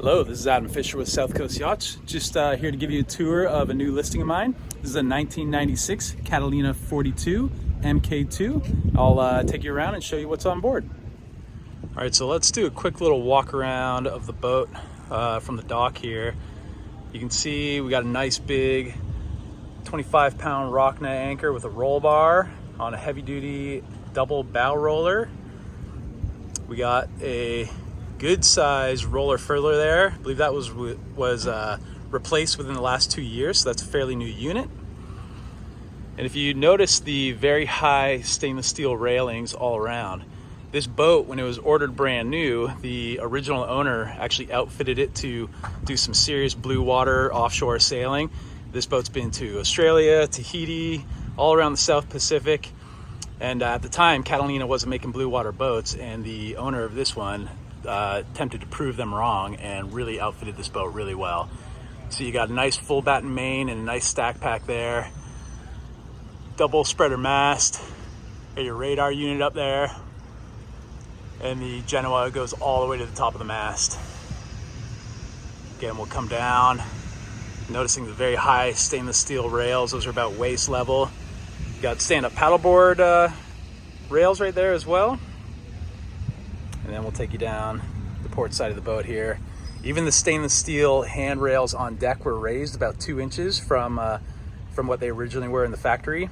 Hello, this is Adam Fisher with South Coast Yachts. Just here to give you a tour of a new listing of mine. This is a 1996 Catalina 42 MkII. I'll take you around and show you what's on board. All right, so let's do a quick little walk around of the boat from the dock here. You can see we got a nice big 25-pound rock net anchor with a roll bar on a heavy-duty double bow roller. We got a good size roller furler there. I believe that was replaced within the last 2 years, so that's a fairly new unit. And if you notice the very high stainless steel railings all around, this boat, when it was ordered brand new, the original owner actually outfitted it to do some serious blue water offshore sailing. This boat's been to Australia, Tahiti, all around the South Pacific. And at the time, Catalina wasn't making blue water boats, and the owner of this one attempted to prove them wrong and really outfitted this boat really well. So you got a nice full batten main and a nice stack pack there. Double spreader mast, got your radar unit up there, and the Genoa goes all the way to the top of the mast. Again, we'll come down, noticing the very high stainless steel rails. Those are about waist level. You got stand-up paddleboard rails right there as well. And then we'll take you down the port side of the boat here. Even the stainless steel handrails on deck were raised about 2 inches from what they originally were in the factory.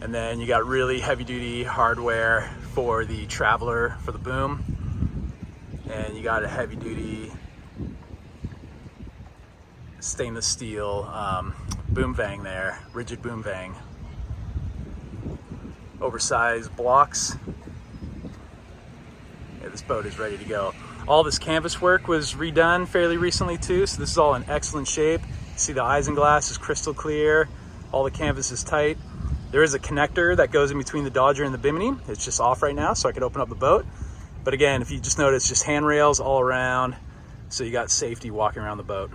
And then you got really heavy-duty hardware for the Traveler for the boom. And you got a heavy-duty stainless steel boom vang there, rigid boom vang. Oversized blocks. Yeah, this boat is ready to go. All this canvas work was redone fairly recently too, so this is all in excellent shape. See, the isinglass is crystal clear. All the canvas is tight. There is a connector that goes in between the Dodger and the Bimini. It's just off right now, so I could open up the boat. But again, if you just notice, just handrails all around, so you got safety walking around the boat.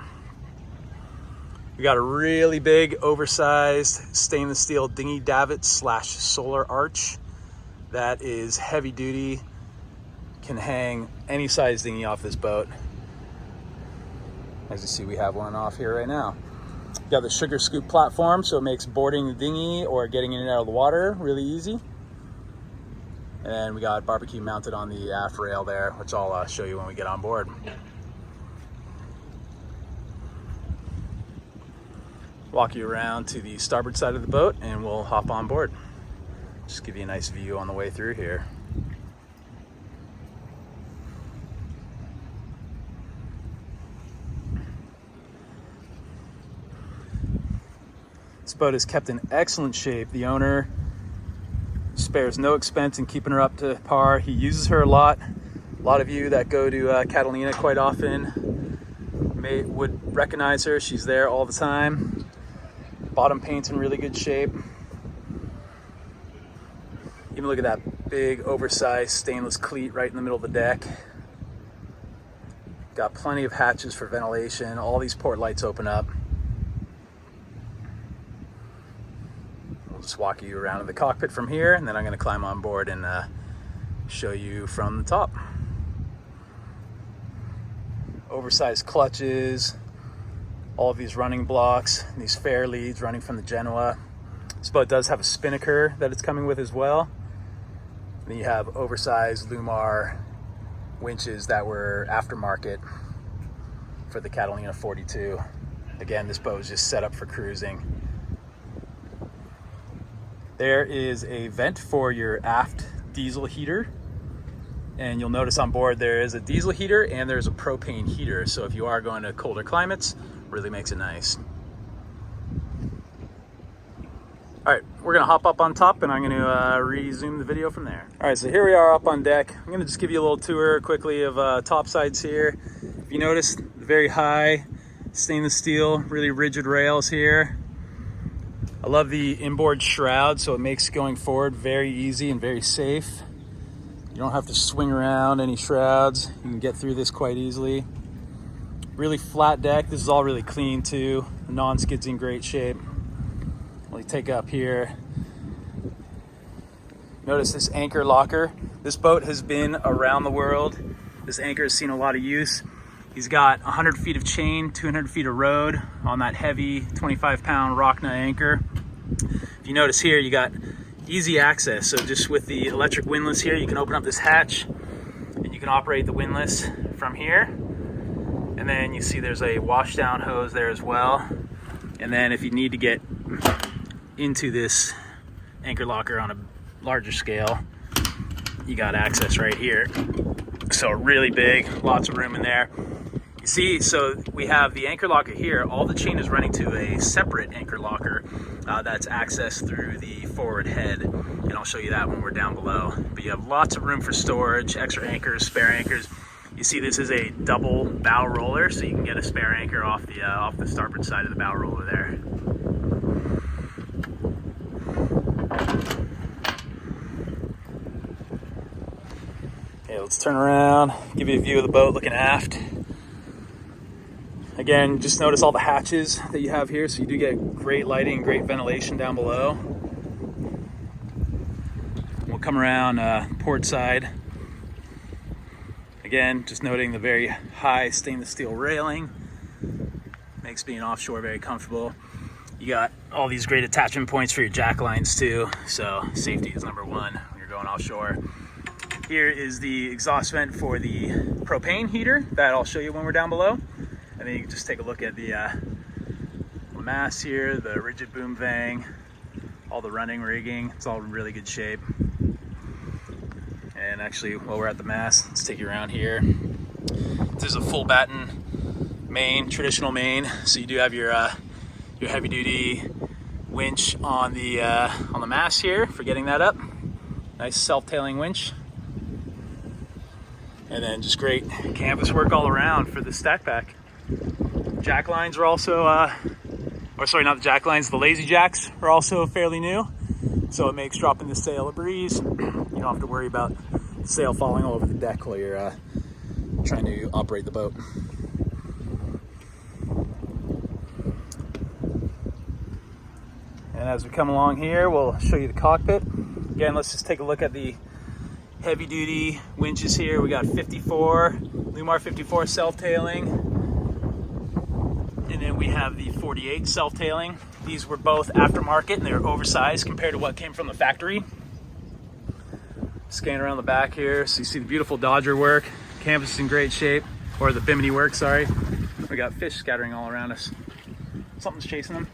We got a really big, oversized stainless steel dinghy davit / solar arch that is heavy duty. Can hang any size dinghy off this boat. As you see, we have one off here right now. Got the sugar scoop platform, so it makes boarding the dinghy or getting in and out of the water really easy. And we got barbecue mounted on the aft rail there, which I'll show you when we get on board. Walk you around to the starboard side of the boat and we'll hop on board. Just give you a nice view on the way through here. This boat is kept in excellent shape. The owner spares no expense in keeping her up to par. He uses her a lot. A lot of you that go to Catalina quite often would recognize her. She's there all the time. Bottom paint's in really good shape. Even look at that big oversized stainless cleat right in the middle of the deck. Got plenty of hatches for ventilation. All these port lights open up. We'll just walk you around to the cockpit from here, and then I'm going to climb on board and show you from the top. Oversized clutches, all of these running blocks, these fair leads running from the Genoa. This boat does have a spinnaker that it's coming with as well. And then you have oversized Lumar winches that were aftermarket for the Catalina 42. Again, this boat is just set up for cruising. There is a vent for your aft diesel heater. And you'll notice on board there is a diesel heater and there's a propane heater. So if you are going to colder climates, really makes it nice. All right, we're gonna hop up on top and I'm gonna resume the video from there. All right, so here we are up on deck. I'm gonna just give you a little tour quickly of top sides here. If you notice, the very high stainless steel, really rigid rails here. I love the inboard shroud, so it makes going forward very easy and very safe. You don't have to swing around any shrouds. You can get through this quite easily. Really flat deck. This is all really clean too. The non-skid's in great shape. We'll take up here. Notice this anchor locker. This boat has been around the world This anchor has seen a lot of use. He's got 100 feet of chain, 200 feet of rode on that heavy 25-pound rock nut anchor. If you notice here, you got easy access. So just with the electric windlass here, you can open up this hatch and you can operate the windlass from here. And then you see there's a washdown hose there as well. And then if you need to get into this anchor locker on a larger scale, you got access right here. So really big, lots of room in there. You see, so we have the anchor locker here. All the chain is running to a separate anchor locker that's accessed through the forward head. And I'll show you that when we're down below. But you have lots of room for storage, extra anchors, spare anchors. You see this is a double bow roller, so you can get a spare anchor off the starboard side of the bow roller there. Okay, let's turn around, give you a view of the boat looking aft. Again, just notice all the hatches that you have here, so you do get great lighting, great ventilation down below. We'll come around port side. Again, just noting the very high stainless steel railing. Makes being offshore very comfortable. You got all these great attachment points for your jack lines too, so safety is number one when you're going offshore. Here is the exhaust vent for the propane heater that I'll show you when we're down below. And then you can just take a look at the mast here, the rigid boom vang, all the running rigging. It's all in really good shape. And actually, while we're at the mast, let's take you around here. This is a full batten main, traditional main. So you do have your heavy-duty winch on the mast here for getting that up. Nice self-tailing winch. And then just great canvas work all around for the stack pack. Jack lines are also, or sorry, not the jack lines, the lazy jacks are also fairly new. So it makes dropping the sail a breeze. You don't have to worry about the sail falling all over the deck while you're trying to operate the boat. And as we come along here, we'll show you the cockpit. Again, let's just take a look at the heavy duty winches here. We got 54, Lumar 54 self-tailing. And then we have the 48 self-tailing. These were both aftermarket and they were oversized compared to what came from the factory. Scan around the back here. So you see the beautiful Dodger work. Canvas is in great shape, or the Bimini work, sorry. We got fish scattering all around us. Something's chasing them.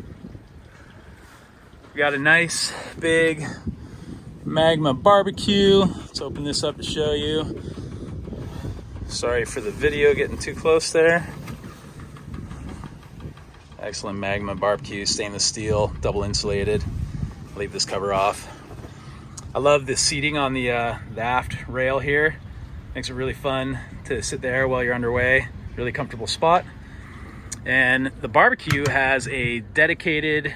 We got a nice big Magma Barbecue. Let's open this up to show you. Sorry for the video getting too close there. Excellent Magma Barbecue, stainless steel, double insulated. Leave this cover off. I love the seating on the aft rail here. Makes it really fun to sit there while you're underway. Really comfortable spot. And the barbecue has a dedicated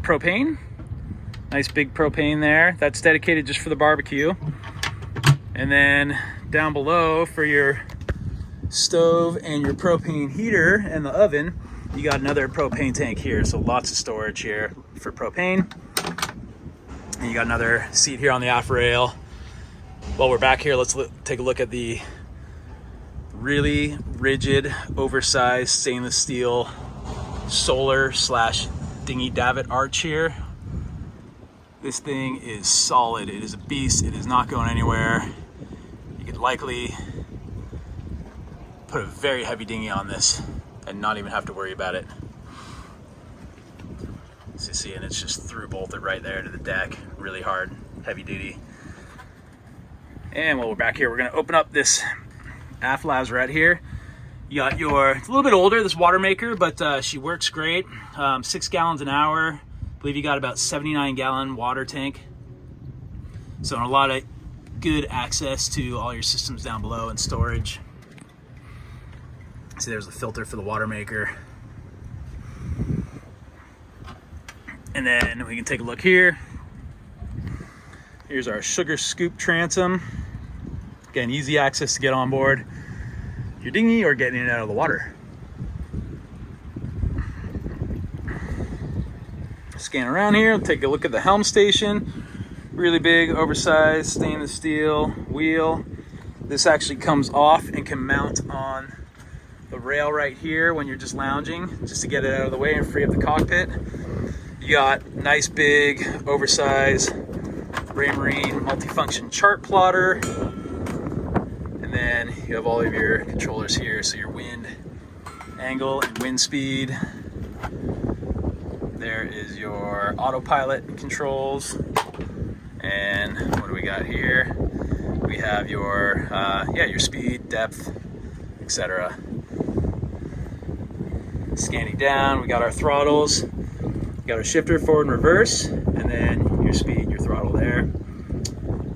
propane. Nice big propane there. That's dedicated just for the barbecue. And then down below for your stove and your propane heater and the oven, you got another propane tank here. So lots of storage here for propane. And you got another seat here on the aft rail. While we're back here, let's take a look at the really rigid, oversized stainless steel solar / dinghy davit arch here. This thing is solid. It is a beast. It is not going anywhere. You could likely put a very heavy dinghy on this and not even have to worry about it. So you see, and it's just through bolted right there to the deck. Really hard, heavy duty. And while we're back here, we're gonna open up this aft lazarette here. You got it's a little bit older, this water maker, but she works great. 6 gallons an hour. I believe you got about 79-gallon water tank. So a lot of good access to all your systems down below and storage. See, there's the filter for the water maker. And then we can take a look here. Here's our sugar scoop transom. Again, easy access to get on board your dinghy or getting it out of the water. Scan around here, take a look at the Helm Station. Really big, oversized stainless steel wheel. This actually comes off and can mount on the rail right here when you're just lounging, just to get it out of the way and free up the cockpit. You got nice big oversized Raymarine multifunction chart plotter, and then you have all of your controllers here, so your wind angle and wind speed. There is your autopilot controls, and what do we got here? We have your your speed, depth, etc. Scanning down, we got our throttles, we got our shifter forward and reverse, and then your speed, your throttle there,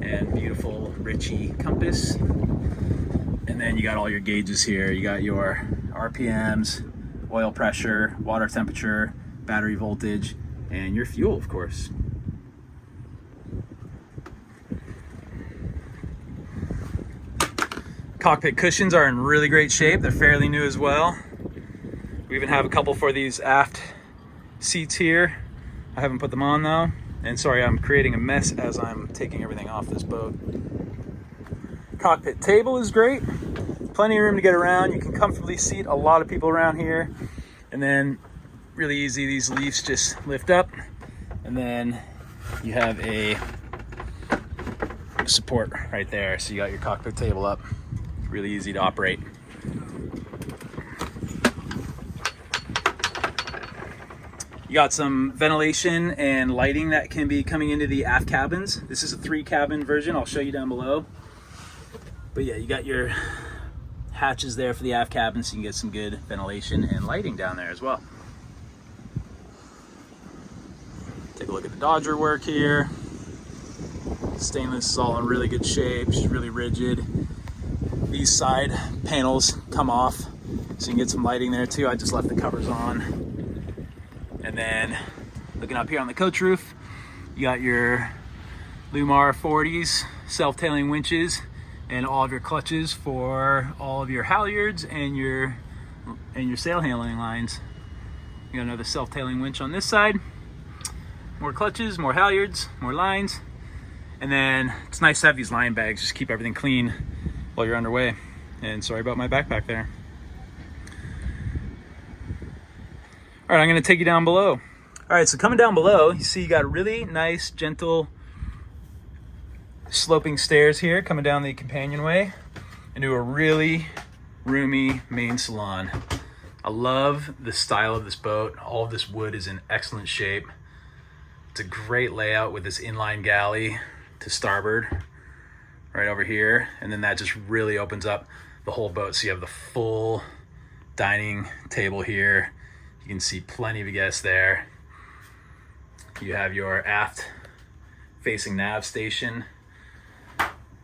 and beautiful Ritchie compass. And then you got all your gauges here. You got your RPMs, oil pressure, water temperature, battery voltage, and your fuel, of course. Cockpit cushions are in really great shape. They're fairly new as well. We even have a couple for these aft seats here. I haven't put them on though. And sorry, I'm creating a mess as I'm taking everything off this boat. Cockpit table is great. Plenty of room to get around. You can comfortably seat a lot of people around here. And then really easy, these leaves just lift up. And then you have a support right there. So you got your cockpit table up. Really easy to operate. You got some ventilation and lighting that can be coming into the aft cabins. This is a 3-cabin version. I'll show you down below. But yeah, you got your hatches there for the aft cabin, so you can get some good ventilation and lighting down there as well. Take a look at the Dodger work here. Stainless is all in really good shape. It's really rigid. These side panels come off, so you can get some lighting there too. I just left the covers on. And then looking up here on the coach roof, you got your Lumar 40s, self-tailing winches, and all of your clutches for all of your halyards and your sail handling lines. You got another self-tailing winch on this side. More clutches, more halyards, more lines. And then it's nice to have these line bags, just keep everything clean while you're underway. And sorry about my backpack there. All right, I'm gonna take you down below. All right, so coming down below, you see you got really nice, gentle, sloping stairs here coming down the companionway into a really roomy main salon. I love the style of this boat. All of this wood is in excellent shape. It's a great layout with this inline galley to starboard right over here, and then that just really opens up the whole boat, so you have the full dining table here. You can see plenty of guests there. You have your aft facing nav station.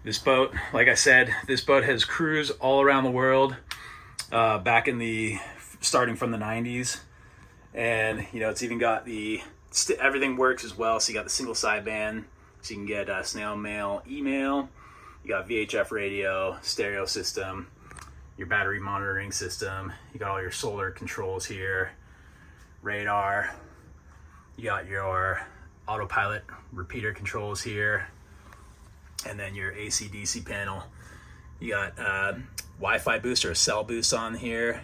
This boat, like I said, this boat has cruised all around the world back in starting from the 90s, and you know, it's even got everything works as well. So you got the single sideband, so you can get snail mail, email. You got VHF radio, stereo system, your battery monitoring system. You got all your solar controls here, radar. You got your autopilot repeater controls here, and then your AC/DC panel. You got Wi-Fi boost or a cell boost on here.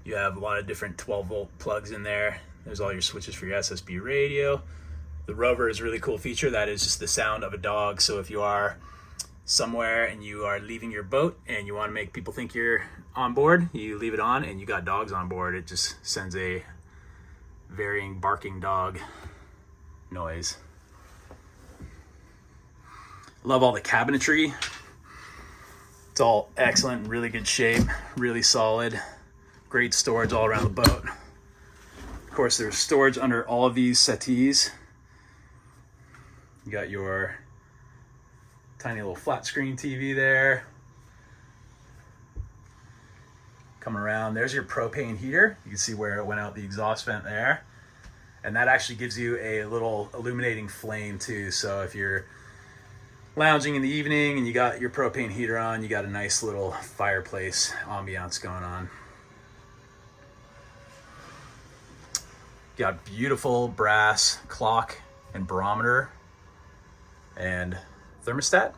You have a lot of different 12-volt plugs in there. There's all your switches for your SSB radio. The Rover is a really cool feature that is just the sound of a dog. So if you are somewhere and you are leaving your boat and you want to make people think you're on board, you leave it on and you got dogs on board. It just sends a varying barking dog noise. Love all the cabinetry. It's all excellent, really good shape, really solid. Great storage all around the boat. Of course, there's storage under all of these settees. You got your tiny little flat screen TV there. Coming around, there's your propane heater. You can see where it went out the exhaust vent there. And that actually gives you a little illuminating flame too. So if you're lounging in the evening and you got your propane heater on, you got a nice little fireplace ambiance going on. You got beautiful brass clock and barometer and thermostat.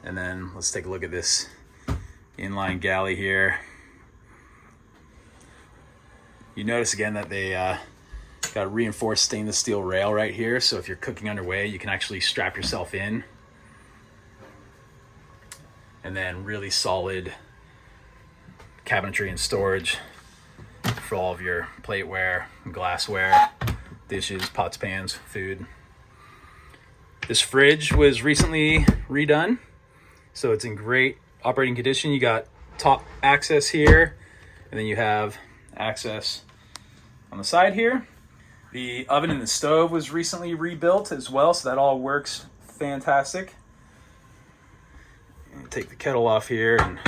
And then let's take a look at this inline galley here. You notice again that they got a reinforced stainless steel rail right here, so if you're cooking underway, you can actually strap yourself in. And then really solid cabinetry and storage for all of your plateware, glassware, dishes, pots, pans, food. This fridge was recently redone, so it's in great operating condition. You got top access here, and then you have access on the side here. The oven and the stove was recently rebuilt as well, so that all works fantastic. Take the kettle off here and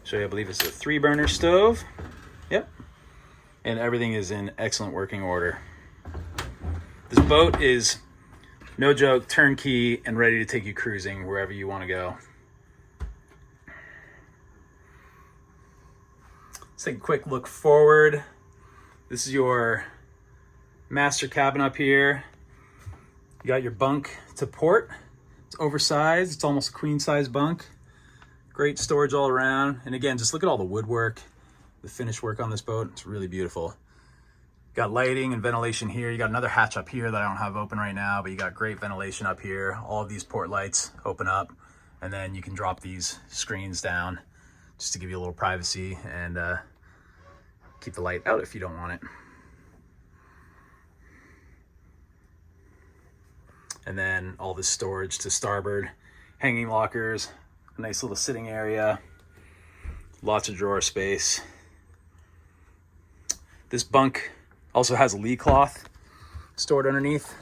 show you, I believe it's a 3-burner stove. Yep. And everything is in excellent working order. This boat is, no joke, turnkey and ready to take you cruising wherever you want to go. Let's take a quick look forward. This is your master cabin up here. You got your bunk to port. It's oversized. It's almost a queen size bunk. Great storage all around. And again, just look at all the woodwork, the finish work on this boat. It's really beautiful. Got lighting and ventilation here. You got another hatch up here that I don't have open right now, but you got great ventilation up here. All of these port lights open up, and then you can drop these screens down just to give you a little privacy and keep the light out if you don't want it. And then all this storage to starboard, hanging lockers, a nice little sitting area, lots of drawer space. This bunk also has a lee cloth stored underneath,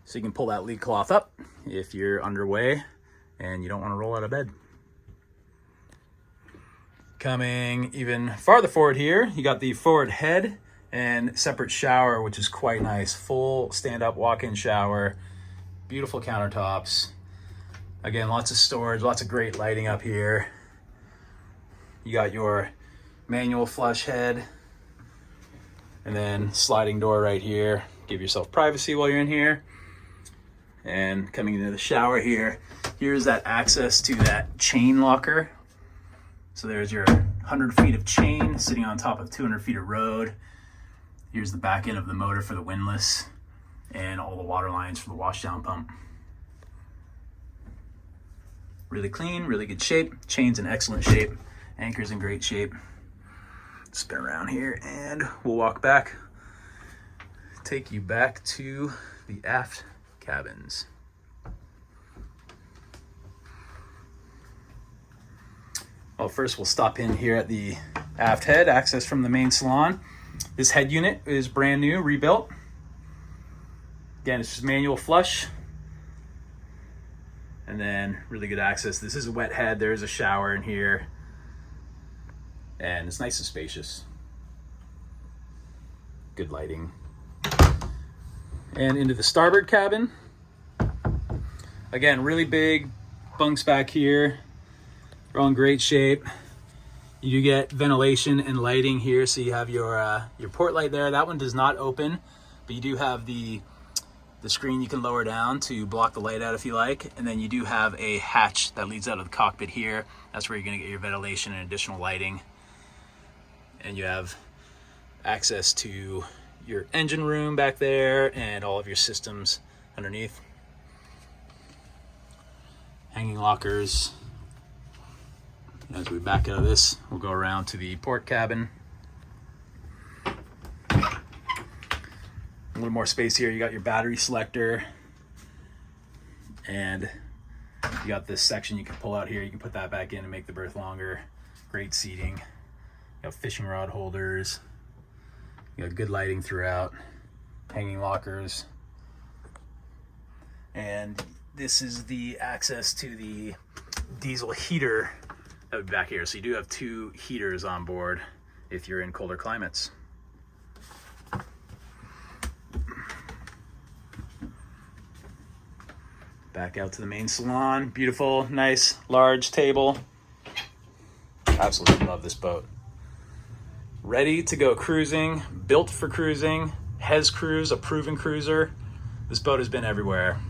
so you can pull that lee cloth up if you're underway and you don't want to roll out of bed. Coming even farther forward here, you got the forward head and separate shower, which is quite nice. Full stand-up walk-in shower, beautiful countertops. Again, lots of storage, lots of great lighting up here. You got your manual flush head, and then sliding door right here. Give yourself privacy while you're in here. And coming into the shower here, here's that access to that chain locker. So there's your 100 feet of chain sitting on top of 200 feet of road. Here's the back end of the motor for the windlass and all the water lines for the washdown pump. Really clean, really good shape. Chain's in excellent shape. Anchor's in great shape. Spin around here and we'll walk back. Take you back to the aft cabins. Well, first we'll stop in here at the aft head access from the main salon. This head unit is brand new, rebuilt. Again, it's just manual flush. And then really good access. This is a wet head. There is a shower in here. And it's nice and spacious. Good lighting. And into the starboard cabin. Again, really big bunks back here. They're all in great shape. You do get ventilation and lighting here, so you have your port light there. That one does not open, but you do have the screen you can lower down to block the light out if you like. And then you do have a hatch that leads out of the cockpit here. That's where you're gonna get your ventilation and additional lighting. And you have access to your engine room back there and all of your systems underneath. Hanging lockers. As we back out of this, we'll go around to the port cabin. A little more space here. You got your battery selector, and you got this section you can pull out here. You can put that back in and make the berth longer. Great seating. You got fishing rod holders. You got good lighting throughout. Hanging lockers. And this is the access to the diesel heater that would be back here. So you do have 2 heaters on board if you're in colder climates. Back out to the main salon. Beautiful, nice, large table. Absolutely love this boat. Ready to go cruising, built for cruising. Hez Cruise, a proven cruiser. This boat has been everywhere.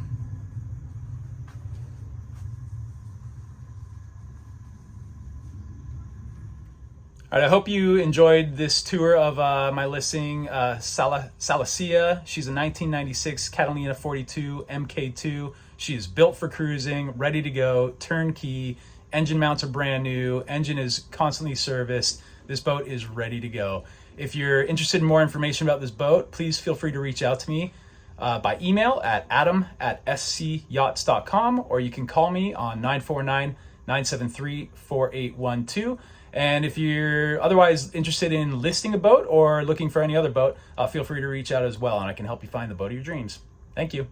All right, I hope you enjoyed this tour of my listing, Salacia. She's a 1996 Catalina 42 MkII. She is built for cruising, ready to go, turnkey. Engine mounts are brand new. Engine is constantly serviced. This boat is ready to go. If you're interested in more information about this boat, please feel free to reach out to me by email at adam@scyachts.com, or you can call me on 949-973-4812. And if you're otherwise interested in listing a boat or looking for any other boat, feel free to reach out as well, and I can help you find the boat of your dreams. Thank you.